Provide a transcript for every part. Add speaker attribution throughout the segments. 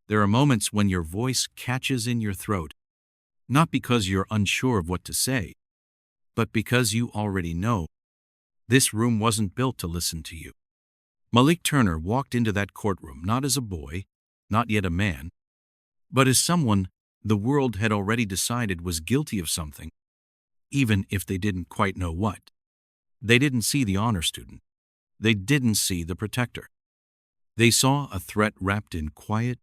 Speaker 1: There are moments when your voice catches in your throat, not because you're unsure of what to say, but because you already know. This room wasn't built to listen to you. Malik Turner walked into that courtroom not as a boy, not yet a man, but as someone the world had already decided was guilty of something, even if they didn't quite know what. They didn't see the honor student. They didn't see the protector. They saw a threat wrapped in quiet,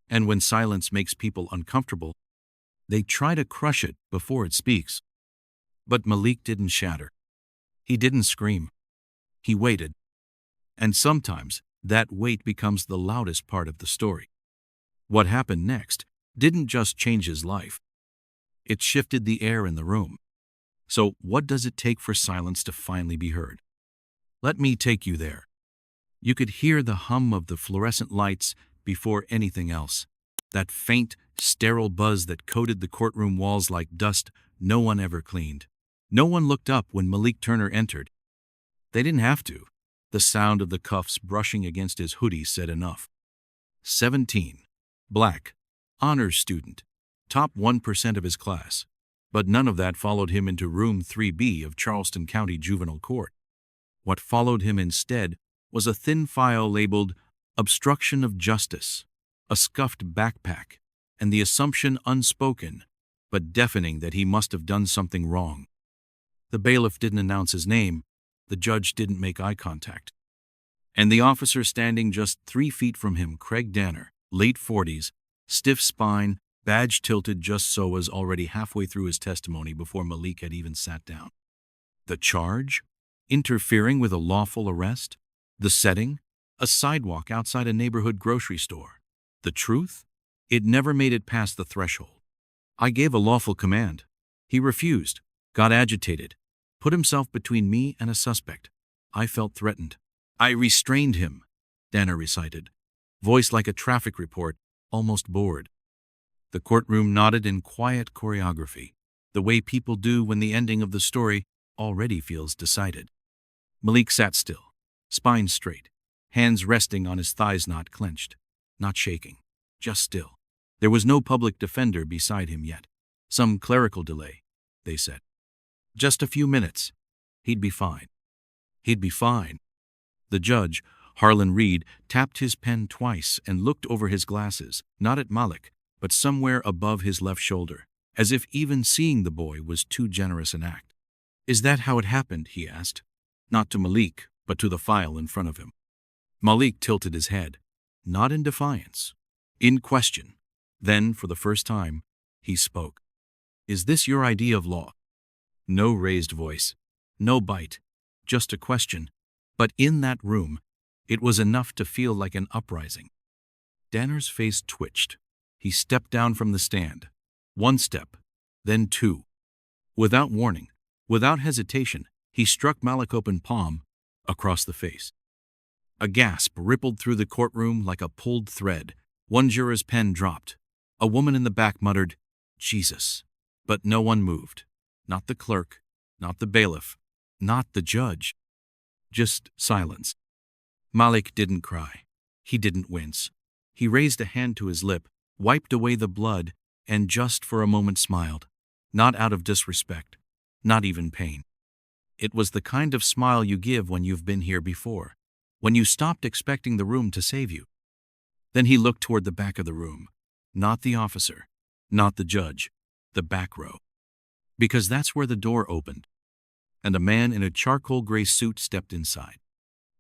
Speaker 1: and when silence makes people uncomfortable, they try to crush it before it speaks. But Malik didn't shatter. He didn't scream. He waited. And sometimes that wait becomes the loudest part of the story. What happened next didn't just change his life. It shifted the air in the room. So what does it take for silence to finally be heard? Let me take you there. You could hear the hum of the fluorescent lights before anything else. That faint, sterile buzz that coated the courtroom walls like dust no one ever cleaned. No one looked up when Malik Turner entered. They didn't have to. The sound of the cuffs brushing against his hoodie said enough. 17. Black. Honors student. Top 1% of his class. But none of that followed him into room 3B of Charleston County Juvenile Court. What followed him instead was a thin file labeled obstruction of justice, a scuffed backpack, and the assumption unspoken, but deafening that he must have done something wrong. The bailiff didn't announce his name, the judge didn't make eye contact. And the officer standing just 3 feet from him, Craig Danner, late 40s, stiff spine, badge tilted just so, was already halfway through his testimony before Malik had even sat down. The charge? Interfering with a lawful arrest? The setting? A sidewalk outside a neighborhood grocery store. The truth? It never made it past the threshold. I gave a lawful command. He refused, got agitated, put himself between me and a suspect. I felt threatened. I restrained him, Danner recited, voice like a traffic report, almost bored. The courtroom nodded in quiet choreography, the way people do when the ending of the story already feels decided. Malik sat still, spine straight, hands resting on his thighs, not clenched, not shaking, just still. There was no public defender beside him yet. Some clerical delay, they said. Just a few minutes. He'd be fine. He'd be fine. The judge, Harlan Reed, tapped his pen twice and looked over his glasses, not at Malik, but somewhere above his left shoulder, as if even seeing the boy was too generous an act. Is that how it happened? He asked. Not to Malik, but to the file in front of him. Malik tilted his head, not in defiance, in question. Then, for the first time, he spoke. Is this your idea of law? No raised voice, no bite, just a question. But in that room, it was enough to feel like an uprising. Danner's face twitched. He stepped down from the stand. 1 step, then 2. Without warning, without hesitation, he struck Malik open palm across the face. A gasp rippled through the courtroom like a pulled thread. One juror's pen dropped. A woman in the back muttered, Jesus. But no one moved. Not the clerk, not the bailiff, not the judge. Just silence. Malik didn't cry. He didn't wince. He raised a hand to his lip, wiped away the blood, and just for a moment smiled. Not out of disrespect, not even pain. It was the kind of smile you give when you've been here before, when you stopped expecting the room to save you. Then he looked toward the back of the room, not the officer, not the judge, the back row. Because that's where the door opened, and a man in a charcoal gray suit stepped inside.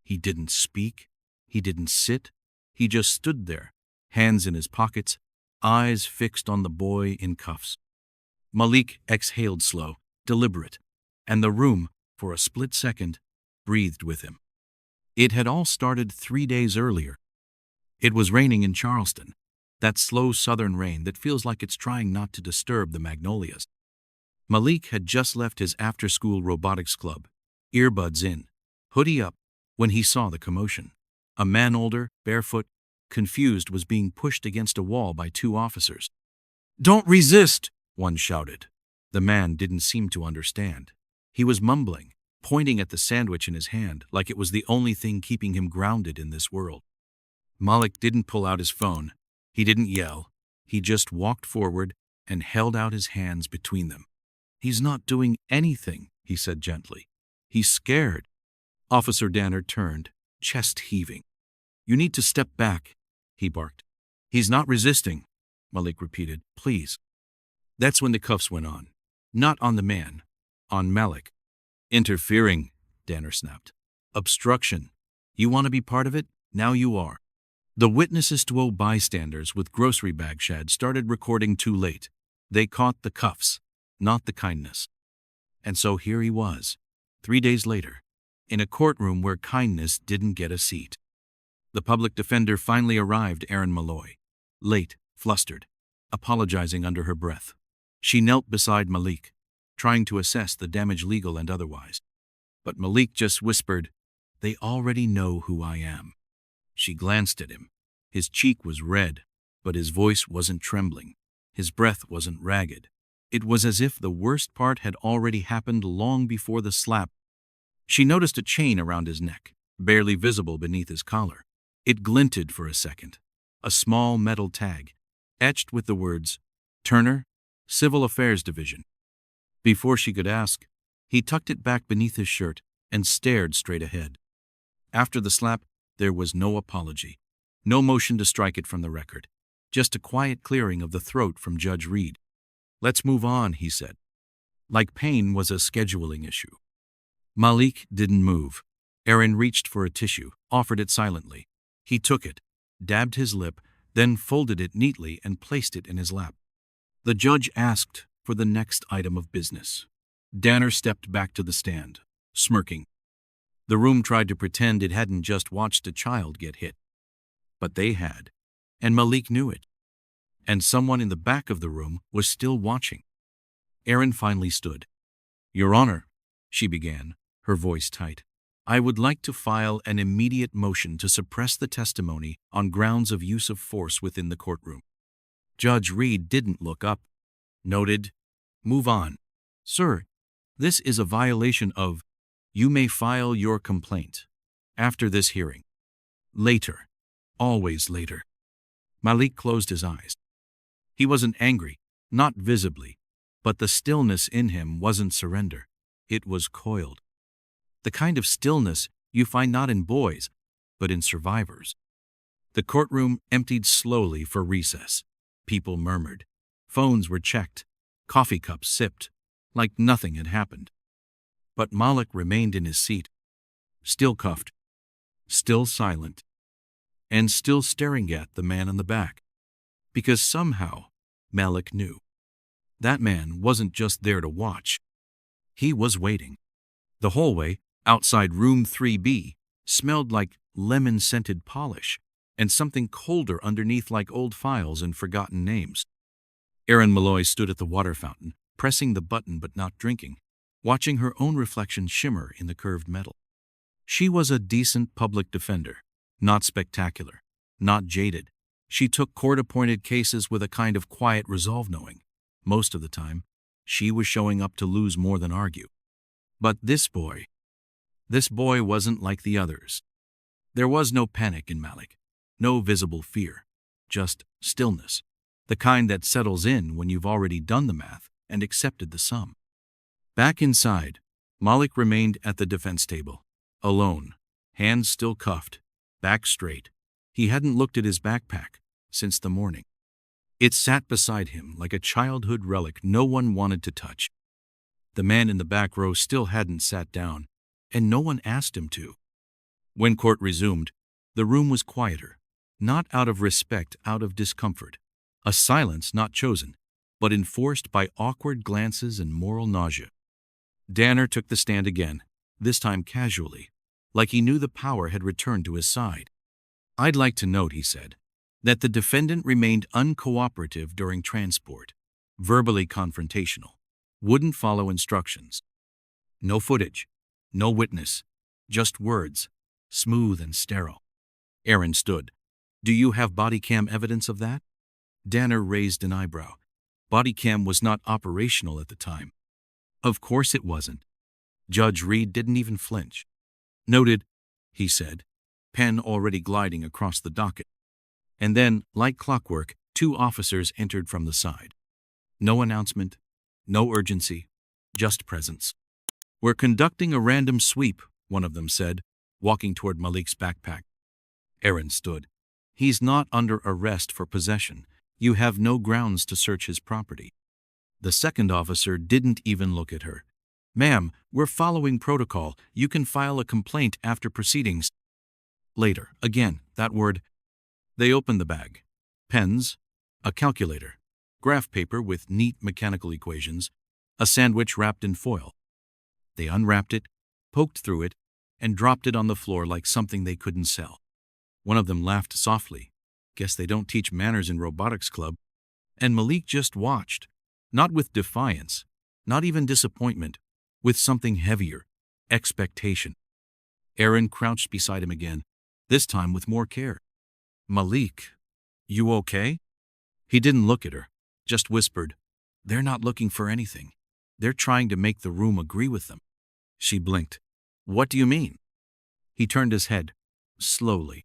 Speaker 1: He didn't speak, he didn't sit, he just stood there, hands in his pockets, eyes fixed on the boy in cuffs. Malik exhaled slow, deliberate, and the room, for a split second, breathed with him. It had all started 3 days earlier. It was raining in Charleston, that slow southern rain that feels like it's trying not to disturb the magnolias. Malik had just left his after-school robotics club, earbuds in, hoodie up, when he saw the commotion. A man older, barefoot, confused, was being pushed against a wall by 2 officers. "Don't resist!" one shouted. The man didn't seem to understand. He was mumbling, pointing at the sandwich in his hand like it was the only thing keeping him grounded in this world. Malik didn't pull out his phone. He didn't yell. He just walked forward and held out his hands between them. "He's not doing anything," he said gently. "He's scared." Officer Danner turned, chest heaving. "You need to step back," he barked. "He's not resisting," Malik repeated. "Please." That's when the cuffs went on. Not on the man, on Malik. "Interfering," Danner snapped. "Obstruction. You want to be part of it? Now you are." The witnesses to bystanders with grocery bag shad started recording too late. They caught the cuffs, not the kindness. And so here he was, 3 days later, in a courtroom where kindness didn't get a seat. The public defender finally arrived, Erin Malloy. Late, flustered, apologizing under her breath. She knelt beside Malik, trying to assess the damage, legal and otherwise. But Malik just whispered, "They already know who I am." She glanced at him. His cheek was red, but his voice wasn't trembling. His breath wasn't ragged. It was as if the worst part had already happened long before the slap. She noticed a chain around his neck, barely visible beneath his collar. It glinted for a second. A small metal tag, etched with the words, "Turner, Civil Affairs Division." Before she could ask, he tucked it back beneath his shirt and stared straight ahead. After the slap, there was no apology, no motion to strike it from the record, just a quiet clearing of the throat from Judge Reed. "Let's move on," he said. Like pain was a scheduling issue. Malik didn't move. Erin reached for a tissue, offered it silently. He took it, dabbed his lip, then folded it neatly and placed it in his lap. The judge asked for the next item of business. Danner stepped back to the stand, smirking. The room tried to pretend it hadn't just watched a child get hit. But they had, and Malik knew it. And someone in the back of the room was still watching. Erin finally stood. "Your Honor," she began, her voice tight, "I would like to file an immediate motion to suppress the testimony on grounds of use of force within the courtroom." Judge Reed didn't look up. Noted, "Move on. Sir, this is a violation of, you may file your complaint after this hearing. Later. Always later." Malik closed his eyes. He wasn't angry, not visibly, but the stillness in him wasn't surrender. It was coiled. The kind of stillness you find not in boys, but in survivors. The courtroom emptied slowly for recess. People murmured. Phones were checked. Coffee cups sipped, like nothing had happened. But Malik remained in his seat, still cuffed, still silent, and still staring at the man in the back. Because somehow, Malik knew. That man wasn't just there to watch. He was waiting. The hallway, outside room 3B, smelled like lemon-scented polish, and something colder underneath, like old files and forgotten names. Erin Malloy stood at the water fountain, pressing the button but not drinking, watching her own reflection shimmer in the curved metal. She was a decent public defender, not spectacular, not jaded. She took court-appointed cases with a kind of quiet resolve, knowing, most of the time, she was showing up to lose more than argue. But this boy wasn't like the others. There was no panic in Malik, no visible fear, just stillness, the kind that settles in when you've already done the math and accepted the sum. Back inside, Malik remained at the defense table, alone, hands still cuffed, back straight. He hadn't looked at his backpack since the morning. It sat beside him like a childhood relic no one wanted to touch. The man in the back row still hadn't sat down, and no one asked him to. When court resumed, the room was quieter, not out of respect, out of discomfort. A silence not chosen, but enforced by awkward glances and moral nausea. Danner took the stand again, this time casually, like he knew the power had returned to his side. "I'd like to note," he said, "that the defendant remained uncooperative during transport, verbally confrontational, wouldn't follow instructions. No footage, no witness, just words, smooth and sterile." Erin stood. "Do you have body cam evidence of that?" Danner raised an eyebrow. Body cam was not operational at the time. Of course it wasn't. Judge Reed didn't even flinch. "Noted," he said, pen already gliding across the docket. And then, like clockwork, 2 officers entered from the side. No announcement, no urgency, just presence. "We're conducting a random sweep," one of them said, walking toward Malik's backpack. Aaron stood. "He's not under arrest for possession. You have no grounds to search his property." The second officer didn't even look at her. "Ma'am, we're following protocol. You can file a complaint after proceedings." Later, again, that word. They opened the bag. Pens, a calculator, graph paper with neat mechanical equations, a sandwich wrapped in foil. They unwrapped it, poked through it, and dropped it on the floor like something they couldn't sell. One of them laughed softly. "Guess they don't teach manners in robotics club." And Malik just watched, not with defiance, not even disappointment, with something heavier, expectation. Aaron crouched beside him again, this time with more care. "Malik, you okay?" He didn't look at her, just whispered, "They're not looking for anything. They're trying to make the room agree with them." She blinked. "What do you mean?" He turned his head, slowly.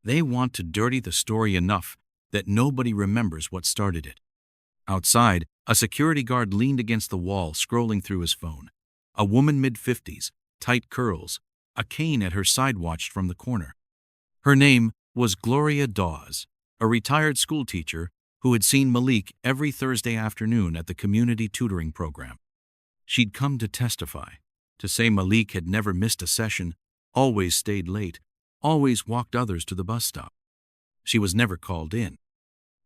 Speaker 1: "They want to dirty the story enough that nobody remembers what started it." Outside, a security guard leaned against the wall, scrolling through his phone. A woman mid-50s, tight curls, a cane at her side watched from the corner. Her name was Gloria Dawes, a retired schoolteacher who had seen Malik every Thursday afternoon at the community tutoring program. She'd come to testify, to say Malik had never missed a session, always stayed late, always walked others to the bus stop. She was never called in.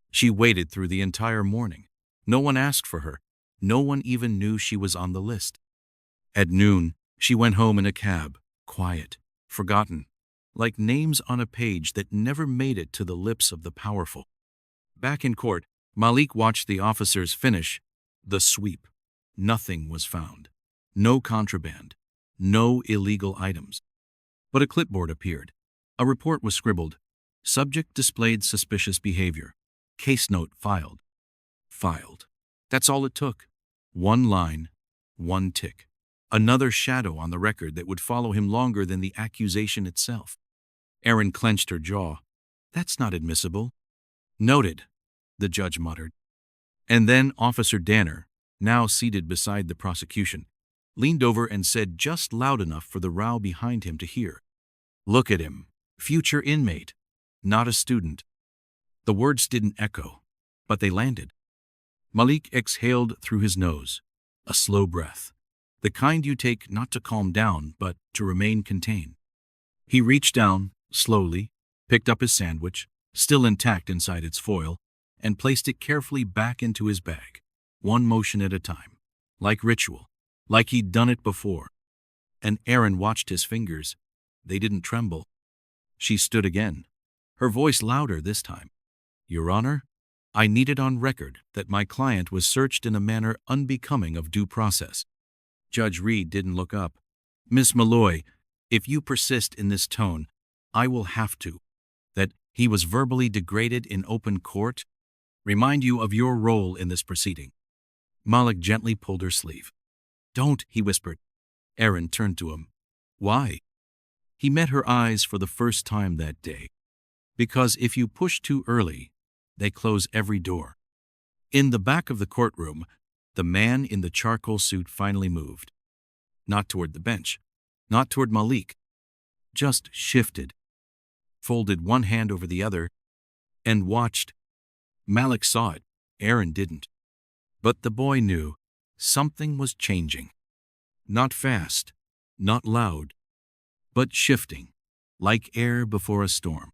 Speaker 1: She waited through the entire morning. No one asked for her. No one even knew she was on the list. At noon, she went home in a cab, quiet, forgotten, like names on a page that never made it to the lips of the powerful. Back in court, Malik watched the officers finish the sweep. Nothing was found. No contraband. No illegal items. But a clipboard appeared. A report was scribbled. Subject displayed suspicious behavior. Case note filed. Filed. That's all it took. One line, one tick. Another shadow on the record that would follow him longer than the accusation itself. Aaron clenched her jaw. "That's not admissible." "Noted," the judge muttered. And then Officer Danner, now seated beside the prosecution, leaned over and said just loud enough for the row behind him to hear, "Look at him. Future inmate. Not a student." The words didn't echo, but they landed. Malik exhaled through his nose, a slow breath, the kind you take not to calm down, but to remain contained. He reached down, slowly, picked up his sandwich, still intact inside its foil, and placed it carefully back into his bag, one motion at a time, like ritual, like he'd done it before. And Aaron watched his fingers. They didn't tremble. She stood again, her voice louder this time. "Your Honor, I need it on record that my client was searched in a manner unbecoming of due process." Judge Reed didn't look up. "Miss Malloy, if you persist in this tone, I will have to. That he was verbally degraded in open court? Remind you of your role in this proceeding." Malik gently pulled her sleeve. "Don't," he whispered. Aaron turned to him. "Why?" He met her eyes for the first time that day. "Because if you push too early, they close every door." In the back of the courtroom, the man in the charcoal suit finally moved. Not toward the bench, not toward Malik. Just shifted, folded one hand over the other, and watched. Malik saw it. Aaron didn't. But the boy knew something was changing. Not fast, not loud, but shifting, like air before a storm.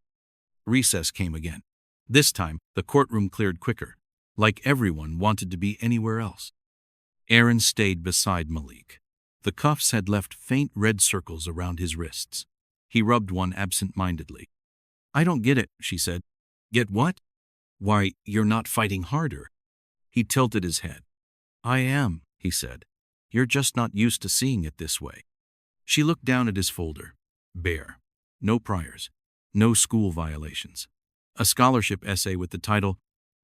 Speaker 1: Recess came again. This time, the courtroom cleared quicker, like everyone wanted to be anywhere else. Aaron stayed beside Malik. The cuffs had left faint red circles around his wrists. He rubbed one absent-mindedly. "I don't get it," she said. "Get what?" "Why, you're not fighting harder." He tilted his head. "I am," he said. "You're just not used to seeing it this way." She looked down at his folder. Bare. No priors. No school violations. A scholarship essay with the title,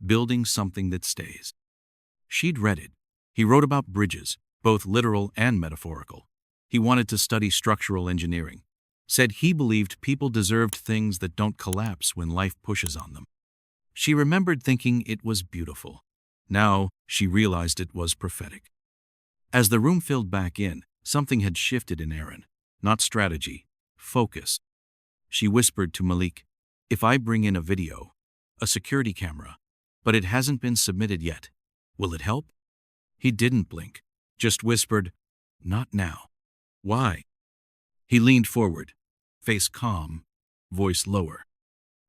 Speaker 1: "Building Something That Stays." She'd read it. He wrote about bridges, both literal and metaphorical. He wanted to study structural engineering. Said he believed people deserved things that don't collapse when life pushes on them. She remembered thinking it was beautiful. Now she realized it was prophetic. As the room filled back in, something had shifted in Erin. Not strategy, focus. She whispered to Malik, "If I bring in a video, a security camera, but it hasn't been submitted yet, will it help?" He didn't blink, just whispered, "Not now." "Why?" He leaned forward, face calm, voice lower.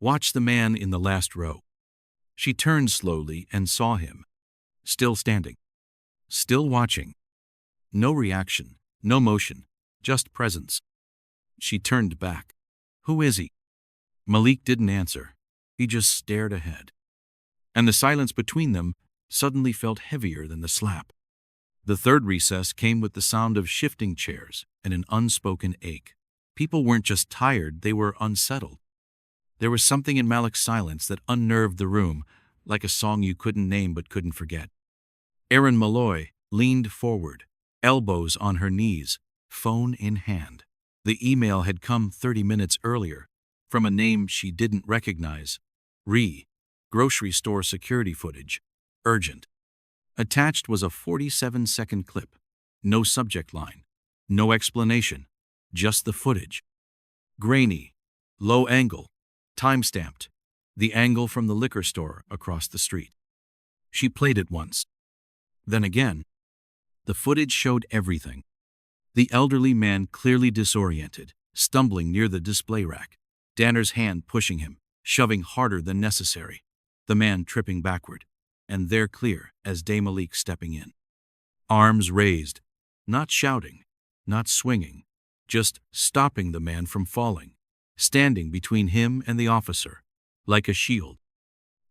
Speaker 1: "Watch the man in the last row." She turned slowly and saw him, still standing, still watching. No reaction, no motion, just presence. She turned back. "Who is he?" Malik didn't answer. He just stared ahead. And the silence between them suddenly felt heavier than the slap. The third recess came with the sound of shifting chairs and an unspoken ache. People weren't just tired, they were unsettled. There was something in Malik's silence that unnerved the room, like a song you couldn't name but couldn't forget. Erin Malloy leaned forward, elbows on her knees, phone in hand. The email had come 30 minutes earlier, from a name she didn't recognize. Grocery store security footage. Urgent. Attached was a 47-second clip. No subject line. No explanation. Just the footage. Grainy. Low angle. Time-stamped. The angle from the liquor store across the street. She played it once. Then again. The footage showed everything. The elderly man clearly disoriented, stumbling near the display rack. Danner's hand pushing him, shoving harder than necessary. The man tripping backward. And there clear as Malik stepping in. Arms raised. Not shouting. Not swinging. Just stopping the man from falling. Standing between him and the officer. Like a shield.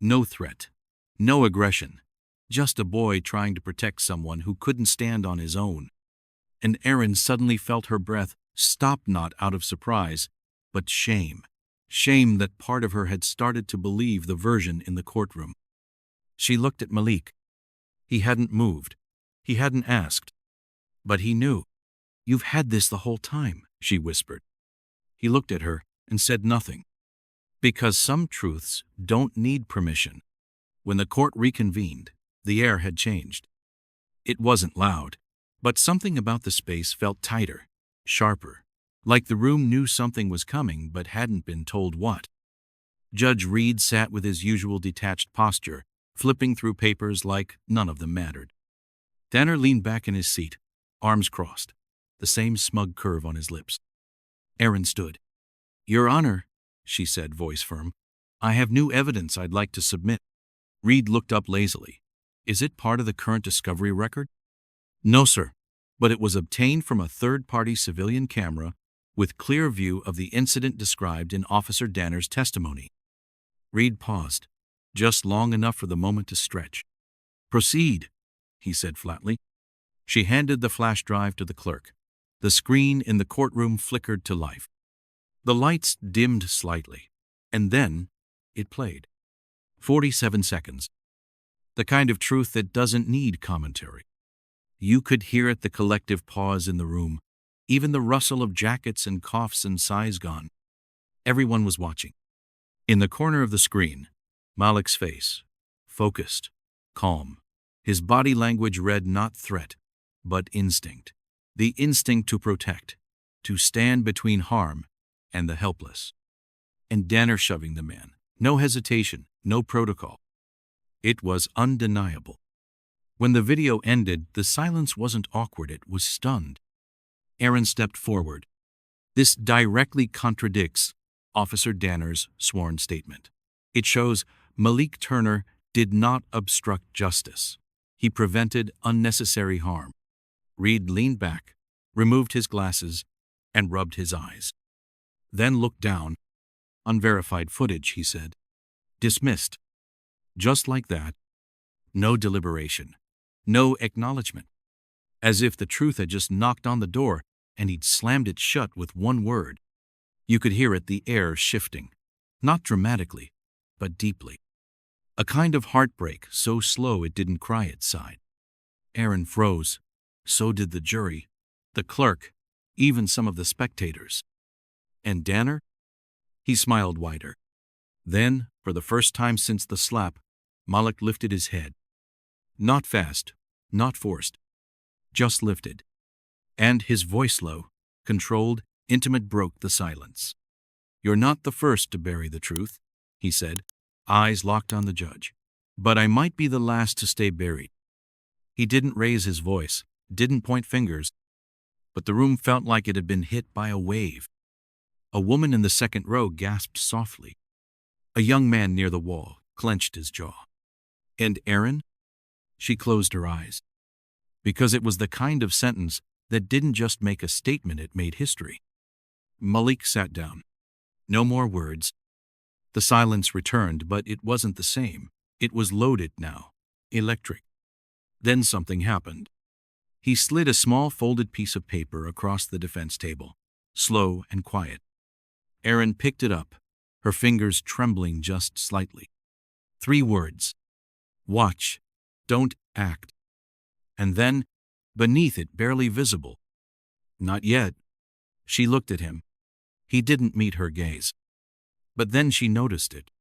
Speaker 1: No threat. No aggression. Just a boy trying to protect someone who couldn't stand on his own. And Erin suddenly felt her breath stop, not out of surprise, but shame. Shame that part of her had started to believe the version in the courtroom. She looked at Malik. He hadn't moved. He hadn't asked. But he knew. "You've had this the whole time," she whispered. He looked at her and said nothing. Because some truths don't need permission. When the court reconvened, the air had changed. It wasn't loud, but something about the space felt tighter, sharper, like the room knew something was coming but hadn't been told what. Judge Reed sat with his usual detached posture, flipping through papers like none of them mattered. Danner leaned back in his seat, arms crossed, the same smug curve on his lips. Erin stood. "Your Honor," she said, voice firm, "I have new evidence I'd like to submit." Reed looked up lazily. "Is it part of the current discovery record?" "No, sir, but it was obtained from a third-party civilian camera with clear view of the incident described in Officer Danner's testimony." Reed paused, just long enough for the moment to stretch. "Proceed," he said flatly. She handed the flash drive to the clerk. The screen in the courtroom flickered to life. The lights dimmed slightly, and then it played. 47 seconds. The kind of truth that doesn't need commentary. You could hear it, the collective pause in the room, even the rustle of jackets and coughs and sighs gone. Everyone was watching. In the corner of the screen, Malik's face, focused, calm. His body language read not threat, but instinct. The instinct to protect, to stand between harm and the helpless. And Danner shoving the man. No hesitation, no protocol. It was undeniable. When the video ended, the silence wasn't awkward, it was stunned. Erin stepped forward. "This directly contradicts Officer Danner's sworn statement. It shows Malik Turner did not obstruct justice. He prevented unnecessary harm." Reed leaned back, removed his glasses, and rubbed his eyes. Then looked down. "Unverified footage," he said. "Dismissed." Just like that. No deliberation. No acknowledgement. As if the truth had just knocked on the door and he'd slammed it shut with one word. You could hear it, the air shifting. Not dramatically, but deeply. A kind of heartbreak so slow it didn't cry, it sighed. Erin froze. So did the jury, the clerk, even some of the spectators. And Danner? He smiled wider. Then, For the first time since the slap, Malik lifted his head. Not fast, not forced, just lifted. And his voice low, controlled, intimate, broke the silence. "You're not the first to bury the truth," he said, eyes locked on the judge. "But I might be the last to stay buried." He didn't raise his voice, didn't point fingers, but the room felt like it had been hit by a wave. A woman in the second row gasped softly. A young man near the wall clenched his jaw. "And Aaron?" She closed her eyes. Because it was the kind of sentence that didn't just make a statement, it made history. Malik sat down. No more words. The silence returned, but it wasn't the same. It was loaded now, electric. Then something happened. He slid a small folded piece of paper across the defense table, slow and quiet. Aaron picked it up, her fingers trembling just slightly. 3 words. Watch. Don't act. And then, beneath it, barely visible. Not yet. She looked at him. He didn't meet her gaze. But then she noticed it.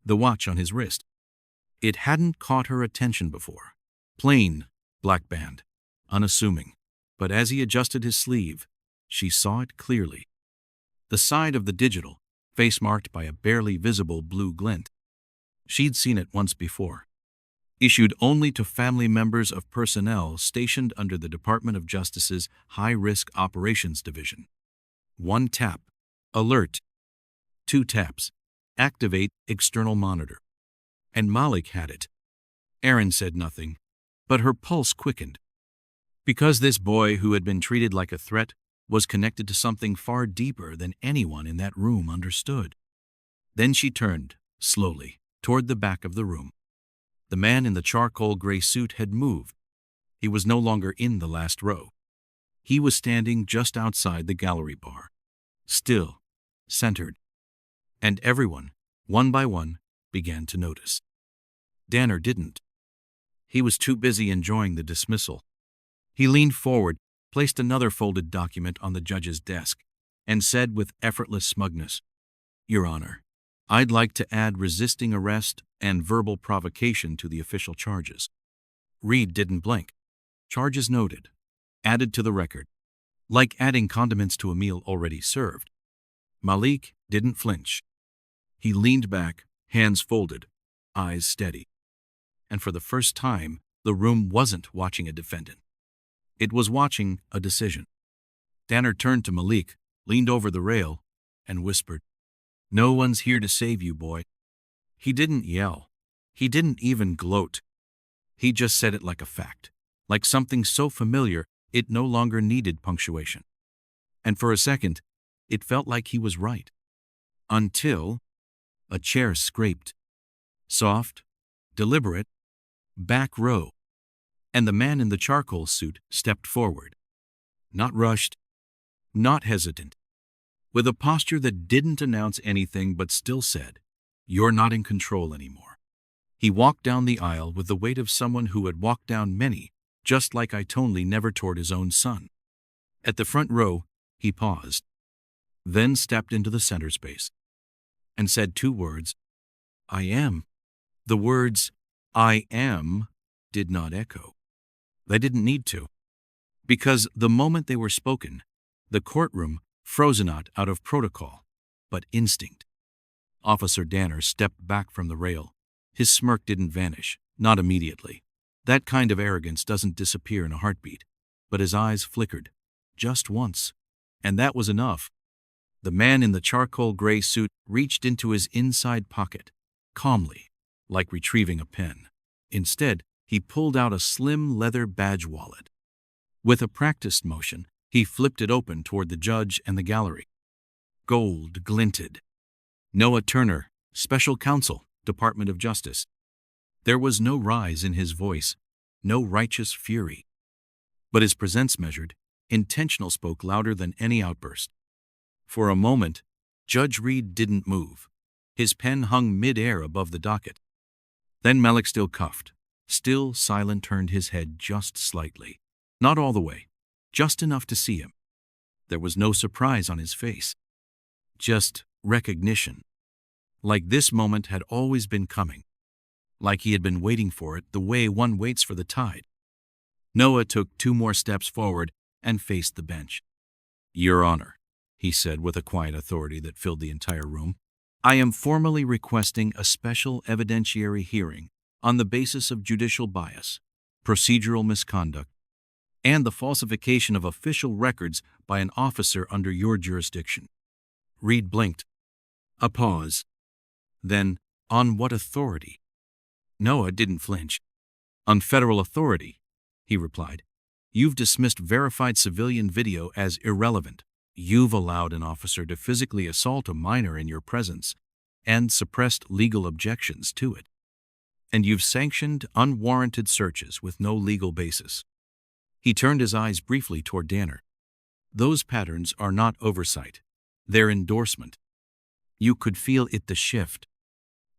Speaker 1: The watch on his wrist. It hadn't caught her attention before. Plain, black band, unassuming. But as he adjusted his sleeve, she saw it clearly. The side of the digital, face marked by a barely visible blue glint. She'd seen it once before. Issued only to family members of personnel stationed under the Department of Justice's High-Risk Operations Division. 1 tap. Alert. 2 taps. Activate external monitor. And Malik had it. Aaron said nothing, but her pulse quickened. Because this boy who had been treated like a threat was connected to something far deeper than anyone in that room understood. Then she turned, slowly, toward the back of the room. The man in the charcoal gray suit had moved. He was no longer in the last row. He was standing just outside the gallery bar. Still, centered. And everyone, one by one, began to notice. Danner didn't. He was too busy enjoying the dismissal. He leaned forward, placed another folded document on the judge's desk, and said with effortless smugness, "Your Honor, I'd like to add resisting arrest and verbal provocation to the official charges." Reed didn't blink. Charges noted. Added to the record. Like adding condiments to a meal already served. Malik didn't flinch. He leaned back, hands folded, eyes steady. And for the first time, the room wasn't watching a defendant. It was watching a decision. Danner turned to Malik, leaned over the rail, and whispered, "No one's here to save you, boy." He didn't yell. He didn't even gloat. He just said it like a fact, like something so familiar it no longer needed punctuation. And for a second, it felt like he was right. Until a chair scraped. Soft, deliberate, back row. And the man in the charcoal suit stepped forward. Not rushed, not hesitant. With a posture that didn't announce anything but still said, "You're not in control anymore." He walked down the aisle with the weight of someone who had walked down many, just like Itonli never toward his own son. At the front row, he paused, then stepped into the center space, and said 2 words, "I am." The words, "I am," did not echo. They didn't need to. Because the moment they were spoken, the courtroom froze not out of protocol, but instinct. Officer Danner stepped back from the rail. His smirk didn't vanish, not immediately. That kind of arrogance doesn't disappear in a heartbeat. But his eyes flickered, just once. And that was enough. The man in the charcoal gray suit reached into his inside pocket, calmly, like retrieving a pen. Instead, he pulled out a slim leather badge wallet. With a practiced motion, he flipped it open toward the judge and the gallery. Gold glinted. Noah Turner, Special Counsel, Department of Justice. There was no rise in his voice, no righteous fury. But his presence measured, intentional, spoke louder than any outburst. For a moment, Judge Reed didn't move. His pen hung mid-air above the docket. Then Malik, still cuffed, still silent, turned his head just slightly. Not all the way, just enough to see him. There was no surprise on his face. Just recognition. like this moment had always been coming, like he had been waiting for it the way one waits for the tide. Noah took 2 more steps forward and faced the bench. "Your Honor," he said with a quiet authority that filled the entire room, "I am formally requesting a special evidentiary hearing on the basis of judicial bias, procedural misconduct, and the falsification of official records by an officer under your jurisdiction." Reed blinked. A pause. Then, "On what authority?" Noah didn't flinch. "On federal authority," he replied. "You've dismissed verified civilian video as irrelevant. You've allowed an officer to physically assault a minor in your presence and suppressed legal objections to it. And you've sanctioned unwarranted searches with no legal basis." He turned his eyes briefly toward Danner. "Those patterns are not oversight. They're endorsement." You could feel the shift.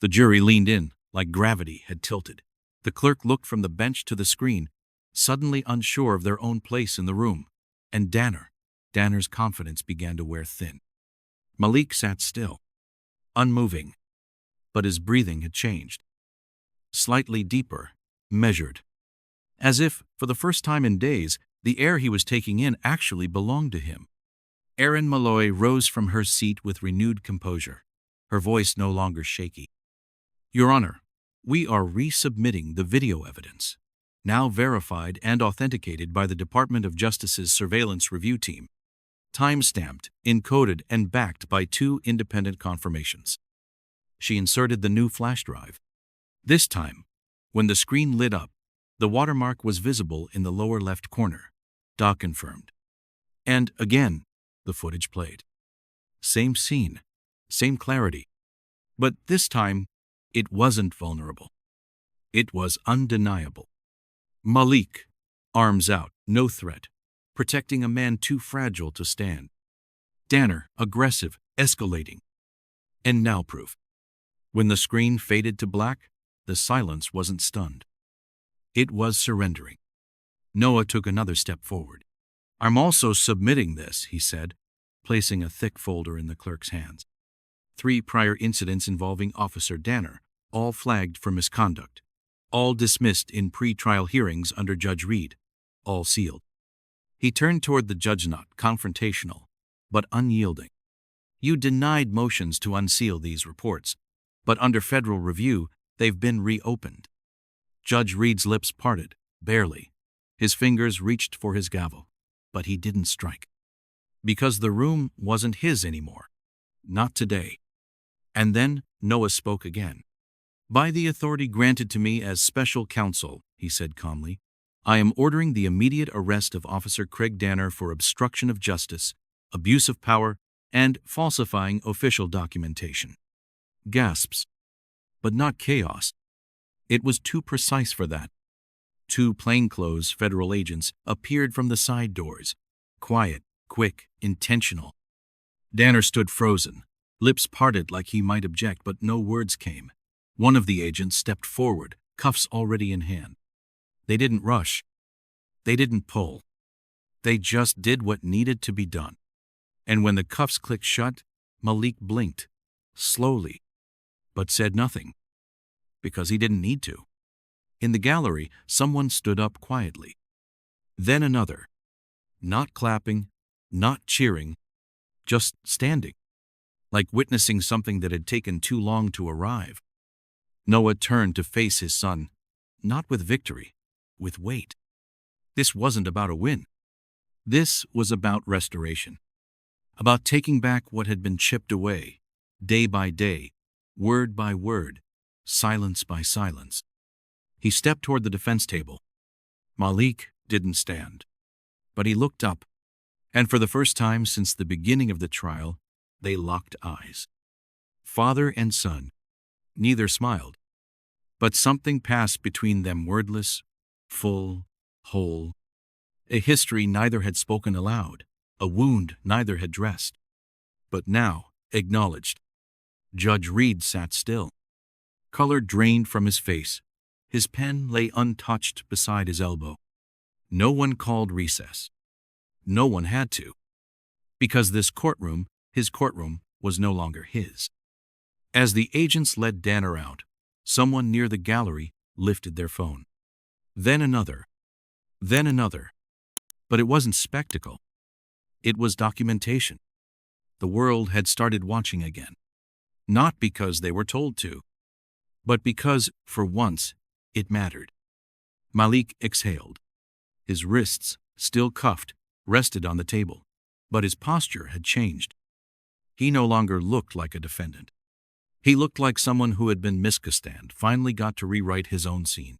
Speaker 1: The jury leaned in, like gravity had tilted. The clerk looked from the bench to the screen, suddenly unsure of their own place in the room. And Danner's confidence began to wear thin. Malik sat still, unmoving, but his breathing had changed. Slightly deeper, measured. As if, for the first time in days, the air he was taking in actually belonged to him. Erin Malloy rose from her seat with renewed composure, her voice no longer shaky. "Your Honor, we are resubmitting the video evidence, now verified and authenticated by the Department of Justice's Surveillance Review Team, time-stamped, encoded, and backed by 2 independent confirmations." She inserted the new flash drive. This time, when the screen lit up, the watermark was visible in the lower left corner. "Doc confirmed." And again, the footage played. Same scene, same clarity. But this time, it wasn't vulnerable. It was undeniable. Malik, arms out, no threat, protecting a man too fragile to stand. Danner, aggressive, escalating. And now proof. When the screen faded to black, the silence wasn't stunned. It was surrendering. Noah took another step forward. "I'm also submitting this," he said, placing a thick folder in the clerk's hands. 3 prior incidents involving Officer Danner, all flagged for misconduct, all dismissed in pre-trial hearings under Judge Reed, all sealed. He turned toward the judge, not confrontational, but unyielding. "You denied motions to unseal these reports, but under federal review, they've been reopened." Judge Reed's lips parted, barely. His fingers reached for his gavel, but he didn't strike. Because the room wasn't his anymore. Not today. And then Noah spoke again. "By the authority granted to me as special counsel," he said calmly, "I am ordering the immediate arrest of Officer Craig Danner for obstruction of justice, abuse of power, and falsifying official documentation." Gasps. But not chaos. It was too precise for that. 2 plainclothes federal agents appeared from the side doors, quiet, quick, intentional. Danner stood frozen, lips parted like he might object, but no words came. One of the agents stepped forward, cuffs already in hand. They didn't rush. They didn't pull. They just did what needed to be done. And when the cuffs clicked shut, Malik blinked, slowly, but said nothing. Because he didn't need to. In the gallery, someone stood up quietly. Then another. Not clapping, not cheering, just standing, like witnessing something that had taken too long to arrive. Noah turned to face his son, not with victory, with weight. This wasn't about a win. This was about restoration, about taking back what had been chipped away, day by day, word by word, silence by silence. He stepped toward the defense table. Malik didn't stand, but he looked up, and for the first time since the beginning of the trial, they locked eyes. Father and son. Neither smiled, but something passed between them, wordless, full, whole. A history neither had spoken aloud, a wound neither had dressed, but now acknowledged. Judge Reed sat still. Color drained from his face. His pen lay untouched beside his elbow. No one called recess. No one had to. Because this courtroom, his courtroom, was no longer his. As the agents led Danner out, someone near the gallery lifted their phone. Then another. Then another. But it wasn't spectacle. It was documentation. The world had started watching again. Not because they were told to, but because, for once, it mattered. Malik exhaled. His wrists, still cuffed, rested on the table, but his posture had changed. He no longer looked like a defendant. He looked like someone who had been miscast, finally got to rewrite his own scene.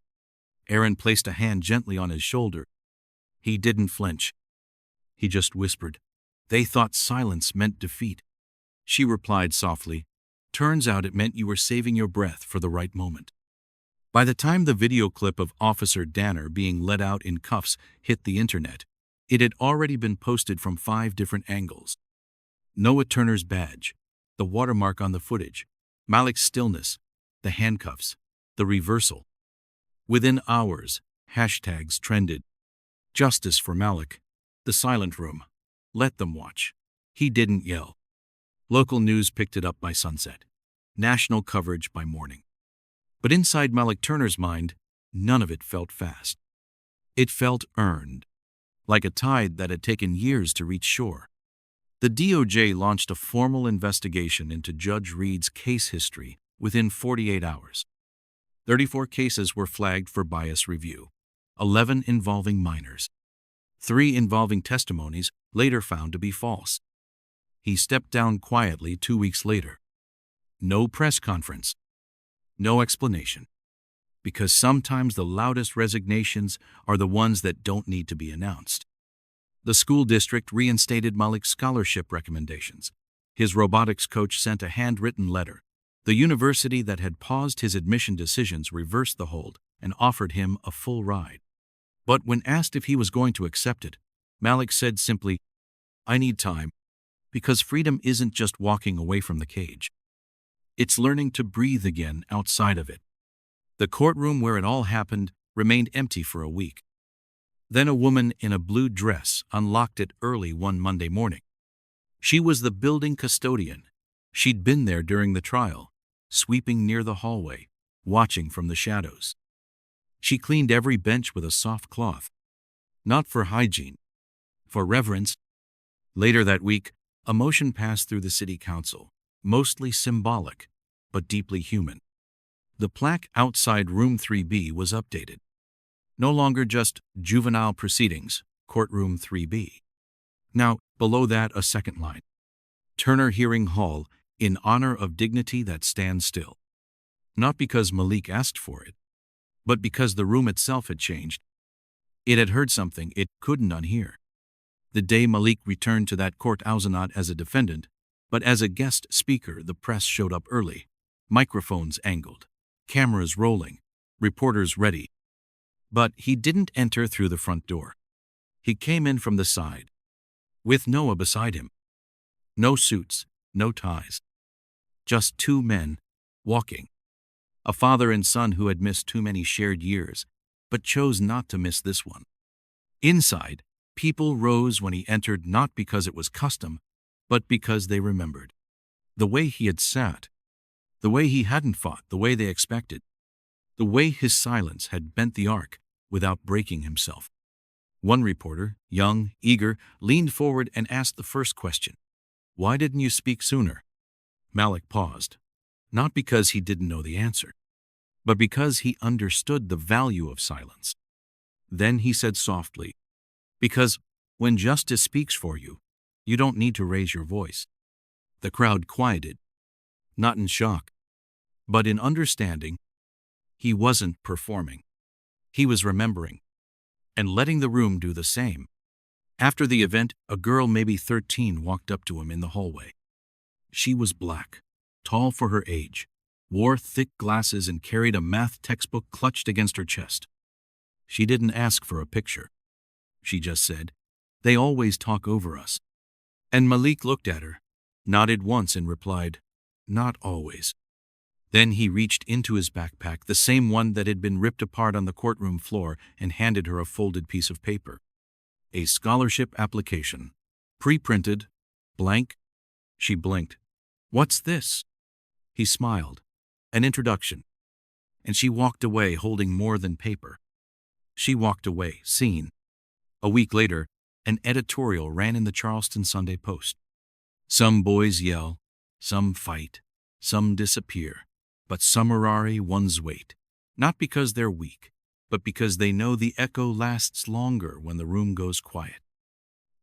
Speaker 1: Aaron placed a hand gently on his shoulder. He didn't flinch. He just whispered, "They thought silence meant defeat." She replied softly, "Turns out it meant you were saving your breath for the right moment." By the time the video clip of Officer Danner being let out in cuffs hit the internet, it had already been posted from 5 different angles. Noah Turner's badge, the watermark on the footage, Malik's stillness, the handcuffs, the reversal. Within hours, hashtags trended. Justice for Malik. The silent room. Let them watch. He didn't yell. Local news picked it up by sunset. National coverage by morning. But inside Malik Turner's mind, none of it felt fast. It felt earned, like a tide that had taken years to reach shore. The DOJ launched a formal investigation into Judge Reed's case history within 48 hours. 34 cases were flagged for bias review, 11 involving minors. 3 involving testimonies later found to be false. He stepped down quietly 2 weeks later. No press conference. No explanation. Because sometimes the loudest resignations are the ones that don't need to be announced. The school district reinstated Malik's scholarship recommendations. His robotics coach sent a handwritten letter. The university that had paused his admission decisions reversed the hold and offered him a full ride. But when asked if he was going to accept it, Malik said simply, "I need time, because freedom isn't just walking away from the cage. It's learning to breathe again outside of it." The courtroom where it all happened remained empty for a week. Then a woman in a blue dress unlocked it early one Monday morning. She was the building custodian. She'd been there during the trial, sweeping near the hallway, watching from the shadows. She cleaned every bench with a soft cloth. Not for hygiene, for reverence. Later that week, a motion passed through the city council, mostly symbolic, but deeply human. The plaque outside room 3B was updated. No longer just juvenile proceedings, courtroom 3B. Now, below that, a second line. Turner Hearing Hall, in honor of dignity that stands still. Not because Malik asked for it, but because the room itself had changed. It had heard something it couldn't unhear. The day Malik returned to that courthouse not as a defendant, but as a guest speaker, the press showed up early. Microphones angled, cameras rolling, reporters ready. But he didn't enter through the front door. He came in from the side, with Noah beside him. No suits, no ties. Just 2 men, walking. A father and son who had missed too many shared years, but chose not to miss this one. Inside, people rose when he entered not because it was custom, but because they remembered. The way he had sat, the way he hadn't fought, the way they expected. The way his silence had bent the arc without breaking himself. One reporter, young, eager, leaned forward and asked the first question. "Why didn't you speak sooner?" Malik paused, not because he didn't know the answer, but because he understood the value of silence. Then he said softly, "Because when justice speaks for you, you don't need to raise your voice." The crowd quieted, not in shock, but in understanding. He wasn't performing. He was remembering, and letting the room do the same. After the event, a girl maybe 13 walked up to him in the hallway. She was black, tall for her age, wore thick glasses and carried a math textbook clutched against her chest. She didn't ask for a picture. She just said, "They always talk over us." And Malik looked at her, nodded once and replied, "Not always." Then he reached into his backpack, the same one that had been ripped apart on the courtroom floor, and handed her a folded piece of paper. A scholarship application. Pre-printed. Blank. She blinked. "What's this?" He smiled. An introduction. And she walked away holding more than paper. She walked away, seen. A week later, an editorial ran in the Charleston Sunday Post. Some boys yell, some fight, some disappear, but some Ferrari ones wait, not because they're weak, but because they know the echo lasts longer when the room goes quiet.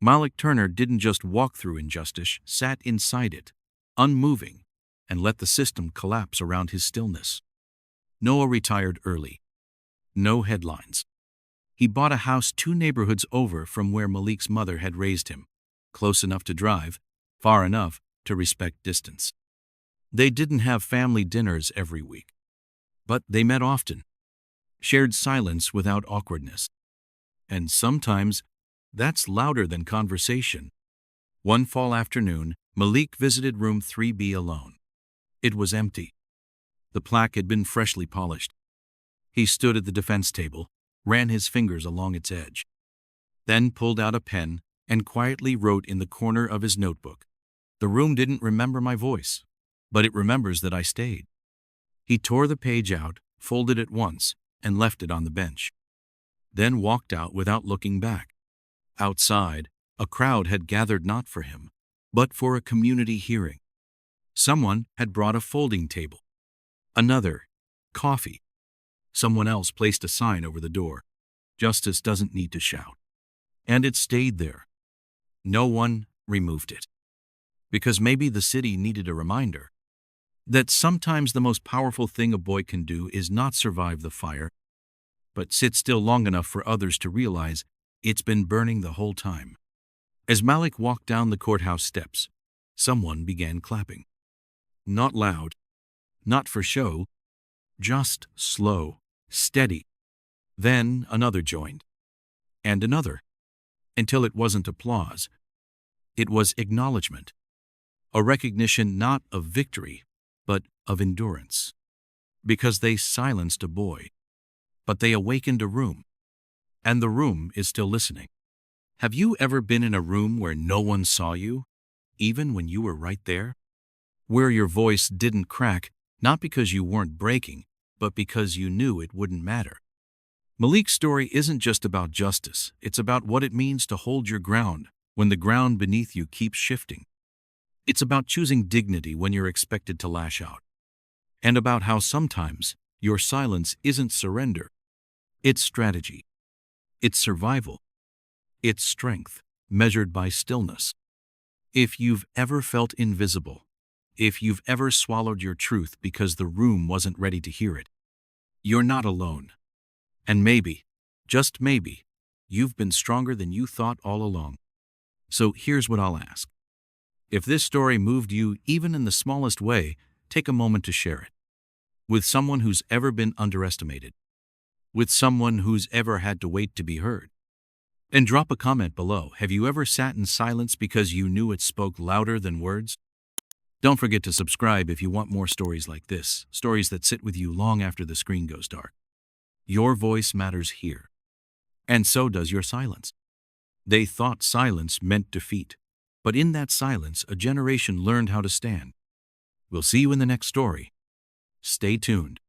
Speaker 1: Malik Turner didn't just walk through injustice, sat inside it, unmoving, and let the system collapse around his stillness. Noah retired early. No headlines. He bought a house 2 neighborhoods over from where Malik's mother had raised him, close enough to drive, far enough to respect distance. They didn't have family dinners every week, but they met often, shared silence without awkwardness. And sometimes, that's louder than conversation. One fall afternoon, Malik visited room 3B alone. It was empty. The plaque had been freshly polished. He stood at the defense table, ran his fingers along its edge, then pulled out a pen and quietly wrote in the corner of his notebook, "The room didn't remember my voice, but it remembers that I stayed." He tore the page out, folded it once, and left it on the bench. Then walked out without looking back. Outside, a crowd had gathered not for him, but for a community hearing. Someone had brought a folding table. Another, coffee. Someone else placed a sign over the door. Justice doesn't need to shout. And it stayed there. No one removed it. Because maybe the city needed a reminder that sometimes the most powerful thing a boy can do is not survive the fire, but sit still long enough for others to realize it's been burning the whole time. As Malik walked down the courthouse steps, someone began clapping. Not loud, not for show, just slow, steady. Then another joined, and another, until it wasn't applause. It was acknowledgement, a recognition not of victory, but of endurance. Because they silenced a boy, but they awakened a room, and the room is still listening. Have you ever been in a room where no one saw you, even when you were right there? Where your voice didn't crack, not because you weren't breaking, but because you knew it wouldn't matter. Malik's story isn't just about justice, it's about what it means to hold your ground when the ground beneath you keeps shifting. It's about choosing dignity when you're expected to lash out. And about how sometimes your silence isn't surrender. It's strategy. It's survival. It's strength, measured by stillness. If you've ever felt invisible, if you've ever swallowed your truth because the room wasn't ready to hear it, you're not alone. And maybe, just maybe, you've been stronger than you thought all along. So here's what I'll ask. If this story moved you even in the smallest way, take a moment to share it. With someone who's ever been underestimated. With someone who's ever had to wait to be heard. And drop a comment below. Have you ever sat in silence because you knew it spoke louder than words? Don't forget to subscribe if you want more stories like this, stories that sit with you long after the screen goes dark. Your voice matters here. And so does your silence. They thought silence meant defeat, but in that silence, a generation learned how to stand. We'll see you in the next story. Stay tuned.